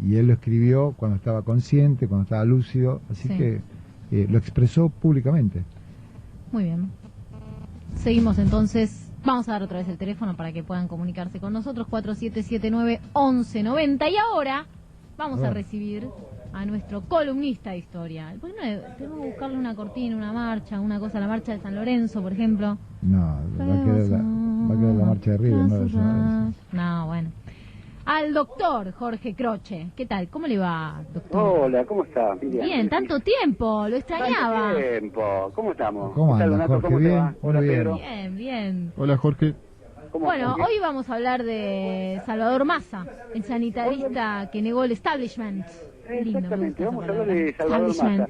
y él lo escribió cuando estaba consciente, cuando estaba lúcido, así que lo expresó públicamente. Muy bien. Seguimos entonces. Vamos a dar otra vez el teléfono para que puedan comunicarse con nosotros, 4779-1190. Y ahora vamos a recibir a nuestro columnista de historia. ¿Por qué no tenemos que buscarle una cortina, una marcha, una cosa, la marcha de San Lorenzo, por ejemplo? No, va a quedar la marcha de River, no de San Lorenzo. No, bueno. Al doctor Jorge Croce. ¿Qué tal? ¿Cómo le va, doctor? Hola, ¿cómo está? Bien, tanto tiempo, lo extrañaba. Tanto tiempo, ¿cómo estamos? ¿Cómo ¿Qué tal, anda, Donato? Jorge? ¿Cómo te Bien, va? Hola, muy bien. Pedro. Bien, bien. Hola, Jorge. Bueno, hoy vamos a hablar de Salvador Massa, el sanitarista que negó el establishment. Exactamente, vamos a hablar de Salvador Massa.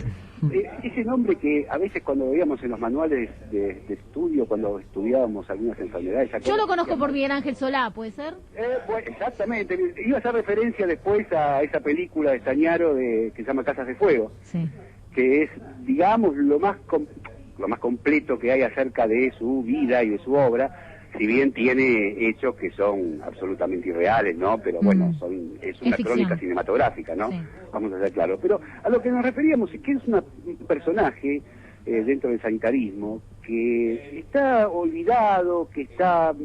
Ese nombre que a veces cuando veíamos en los manuales de estudio, cuando estudiábamos algunas enfermedades... Yo lo conozco por Miguel Ángel Solá, ¿puede ser? Pues, exactamente, iba a hacer referencia después a esa película de Stagnaro que se llama Casas de Fuego, sí, que es, digamos, lo más completo que hay acerca de su vida y de su obra, si bien tiene hechos que son absolutamente irreales, ¿no? Pero bueno, es una crónica cinematográfica, ¿no? Sí. Vamos a ser claros. Pero a lo que nos referíamos es que es un personaje dentro del sanitarismo que está olvidado, que está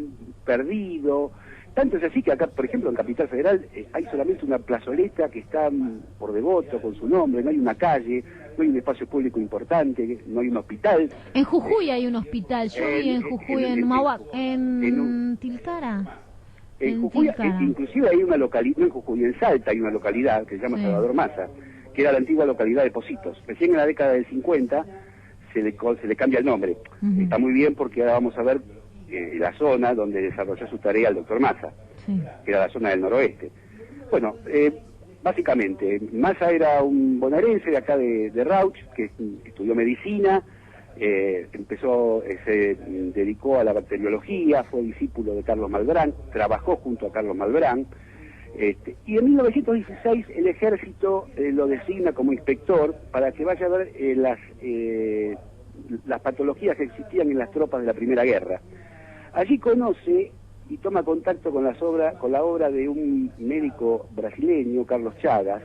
perdido. Tanto es así que acá, por ejemplo, en Capital Federal hay solamente una plazoleta que está por devoto con su nombre, no hay una calle, no hay un espacio público importante, no hay un hospital. En Jujuy hay un hospital, yo vi en Jujuy, en Mauac, en Tilcara. En Jujuy, inclusive hay una localidad, no en Jujuy, en Salta hay una localidad que se llama Salvador Massa, que era la antigua localidad de Positos. Recién en la década del 50 se le cambia el nombre. Está muy bien porque ahora vamos a ver la zona donde desarrolló su tarea el doctor Massa, que era la zona del noroeste. Bueno, básicamente, Massa era un bonaerense de acá de Rauch, que estudió medicina, se dedicó a la bacteriología, fue discípulo de Carlos Malbrán, trabajó junto a Carlos Malbrán, y en 1916 el ejército lo designa como inspector para que vaya a ver las patologías que existían en las tropas de la Primera Guerra. Allí conoce y toma contacto con la obra de un médico brasileño, Carlos Chagas,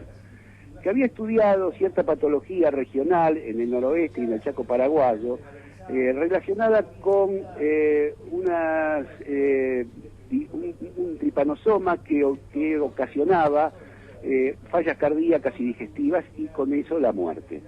que había estudiado cierta patología regional en el noroeste y en el Chaco paraguayo, relacionada con un tripanosoma que ocasionaba fallas cardíacas y digestivas y con eso la muerte.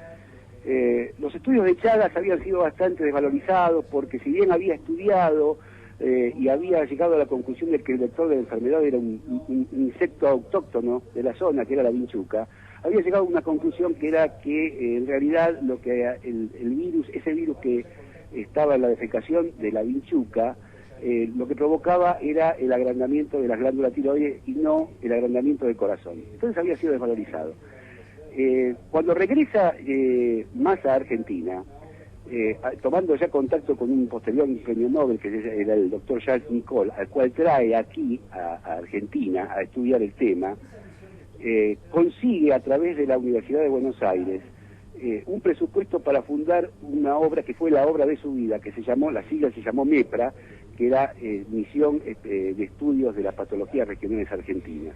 Los estudios de Chagas habían sido bastante desvalorizados porque si bien había estudiado y había llegado a la conclusión de que el vector de la enfermedad era un insecto autóctono de la zona, que era la vinchuca, había llegado a una conclusión que era que en realidad lo que ese virus que estaba en la defecación de la vinchuca, lo que provocaba era el agrandamiento de las glándulas tiroides y no el agrandamiento del corazón. Entonces había sido desvalorizado. Cuando regresa Massa a Argentina, tomando ya contacto con un posterior premio Nobel, que era el doctor Charles Nicol, al cual trae aquí a Argentina a estudiar el tema, consigue a través de la Universidad de Buenos Aires un presupuesto para fundar una obra que fue la obra de su vida, que la sigla se llamó MEPRA, que era Misión de Estudios de las Patologías Regionales Argentinas.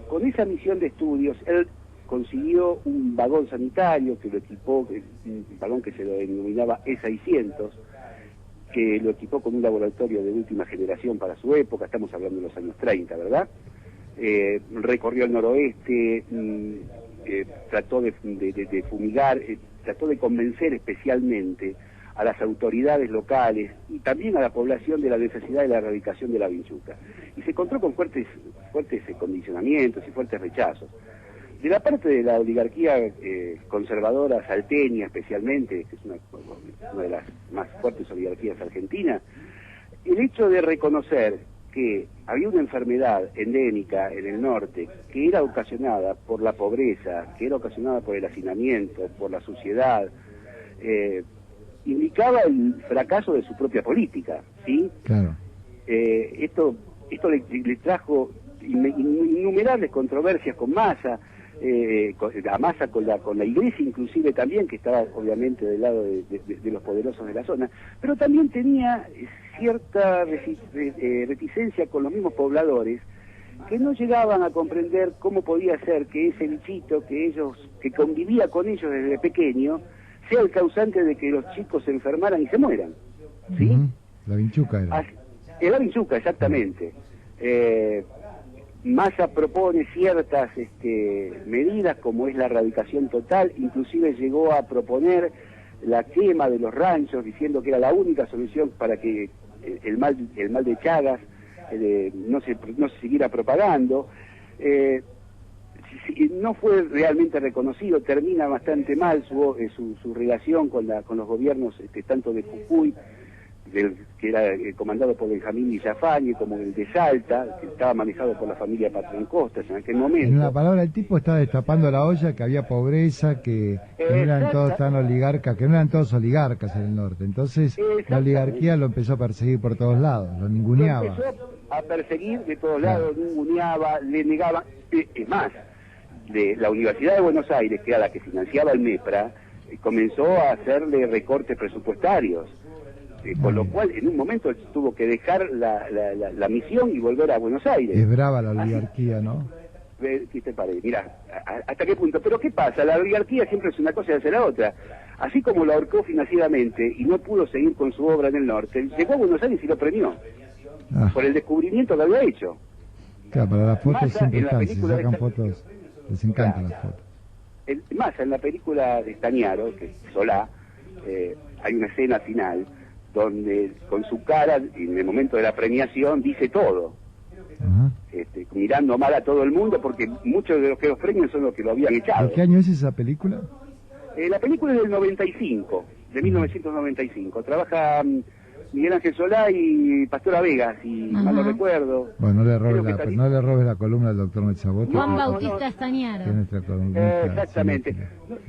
Con esa misión de estudios, él consiguió un vagón sanitario que lo equipó, un vagón que se lo denominaba E600, que lo equipó con un laboratorio de última generación para su época, estamos hablando de los años 30, ¿verdad? Recorrió el noroeste, trató de fumigar, trató de convencer especialmente a las autoridades locales y también a la población de la necesidad de la erradicación de la vinchuca. Y se encontró con fuertes condicionamientos y fuertes rechazos. De la parte de la oligarquía conservadora salteña especialmente, que es una de las más fuertes oligarquías argentinas, el hecho de reconocer que había una enfermedad endémica en el norte que era ocasionada por la pobreza, que era ocasionada por el hacinamiento, por la suciedad, indicaba el fracaso de su propia política, ¿sí? Claro. Esto le trajo innumerables controversias con Massa, a Massa con la iglesia inclusive también, que estaba obviamente del lado de los poderosos de la zona, pero también tenía cierta reticencia con los mismos pobladores que no llegaban a comprender cómo podía ser que ese bichito que convivía con ellos desde pequeño, sea el causante de que los chicos se enfermaran y se mueran. ¿Sí? La vinchuca era. La vinchuca, exactamente. Massa propone ciertas medidas, como es la erradicación total, inclusive llegó a proponer la quema de los ranchos, diciendo que era la única solución para que el mal de Chagas no se siguiera propagando. No fue realmente reconocido, termina bastante mal su relación con los gobiernos tanto de Jujuy, que era comandado por Benjamín Villafañe, como el de Salta, que estaba manejado por la familia Patrón Costas en aquel momento. En una palabra, el tipo estaba destapando la olla, que había pobreza, que no eran todos tan oligarcas, que no eran todos oligarcas en el norte. Entonces la oligarquía lo empezó a perseguir por todos lados, lo ninguneaba. Lo empezó a perseguir de todos lados, ninguneaba, le negaba. Es más, de la Universidad de Buenos Aires, que era la que financiaba el MEPRA, comenzó a hacerle recortes presupuestarios. Con lo cual, en un momento tuvo que dejar la misión y volver a Buenos Aires. Es brava la oligarquía, ¿no? ¿Qué te parece? Mirá, ¿hasta qué punto? Pero ¿qué pasa? La oligarquía siempre es una cosa y hace la otra. Así como lo ahorcó financieramente y no pudo seguir con su obra en el norte, llegó a Buenos Aires y lo premió. Por el descubrimiento que había hecho. Claro, para las fotos Massa, siempre están, si sacan fotos, les encantan las fotos. Massa, en la película de Stagnaro, que es Solá, hay una escena final donde con su cara, en el momento de la premiación, dice todo. Mirando mal a todo el mundo, porque muchos de los que los premian son los que lo habían echado. ¿De qué año es esa película? La película es del 95, de 1995. Trabaja Miguel Ángel Solá y Pastora Vega, si mal no recuerdo. Bueno, no le robes la columna al doctor Metzaboto. Juan Bautista Stagnaro. Que es nuestra columnista. Exactamente.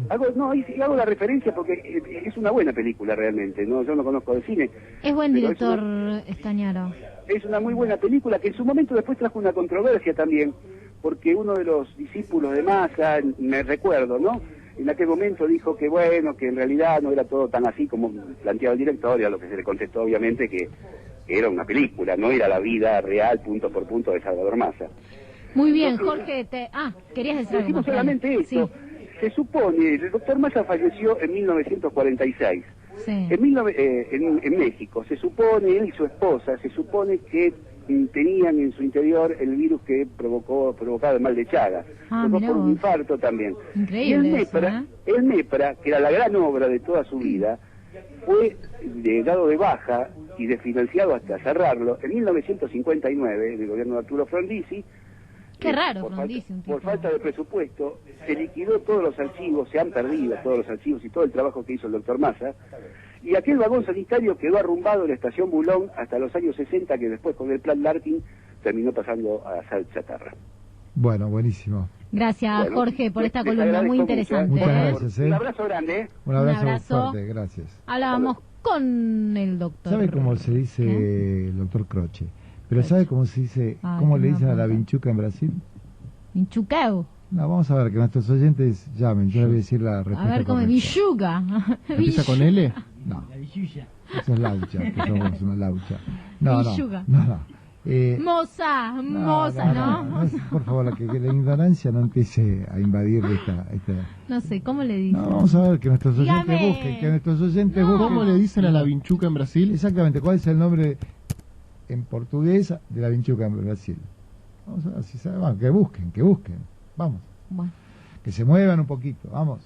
Hago la referencia porque es una buena película realmente. Yo no conozco de cine. Es buen director Stagnaro. Es una muy buena película que en su momento después trajo una controversia también, porque uno de los discípulos de Massa, me recuerdo, ¿no?, en aquel momento dijo que bueno, que en realidad no era todo tan así como planteaba el director, y a lo que se le contestó obviamente que era una película, no era la vida real punto por punto de Salvador Massa. Muy bien, Jorge, querías decir algo. Decimos solamente esto. Sí. Se supone, el doctor Massa falleció en 1946. Sí. En México. Se supone, él y su esposa, se supone que tenían en su interior el virus que provocaba el mal de Chagas. Por un infarto también. Increíble. Y el MEPRA, que era la gran obra de toda su vida, fue dado de baja y desfinanciado hasta cerrarlo en 1959, en el gobierno de Arturo Frondizi. Qué raro, Frondizi. Por falta de presupuesto, se liquidó todos los archivos, se han perdido todos los archivos y todo el trabajo que hizo el doctor Massa. Y aquel vagón sanitario quedó arrumbado en la estación Bulón hasta los años 60, que después con el plan Larkin terminó pasando a Sal Chatarra. Bueno, buenísimo. Gracias, Jorge, por esta columna muy interesante. Muchas gracias. Un abrazo grande. Un abrazo fuerte, gracias. Hablábamos con el doctor. ¿Sabe cómo se dice el doctor Croce? Pero ¿sabe cómo se dice, cómo le dicen a la vinchuca en Brasil? Vinchuqueo. No, vamos a ver, que nuestros oyentes llamen, yo les voy a decir la respuesta. A ver, ¿cómo es? Vinchuga. ¿Empieza con L? No. Eso es laucha, que somos una laucha. No. Moza, ¿no? Por favor, que la ignorancia no empiece a invadir esta... No sé, ¿cómo le dicen? No, vamos a ver, que nuestros oyentes busquen, ¿Cómo le dicen a la vinchuca en Brasil? Exactamente, ¿cuál es el nombre en portugués de la vinchuca en Brasil? Vamos a ver si saben. Vamos, que busquen. Vamos. Bueno. Que se muevan un poquito, vamos.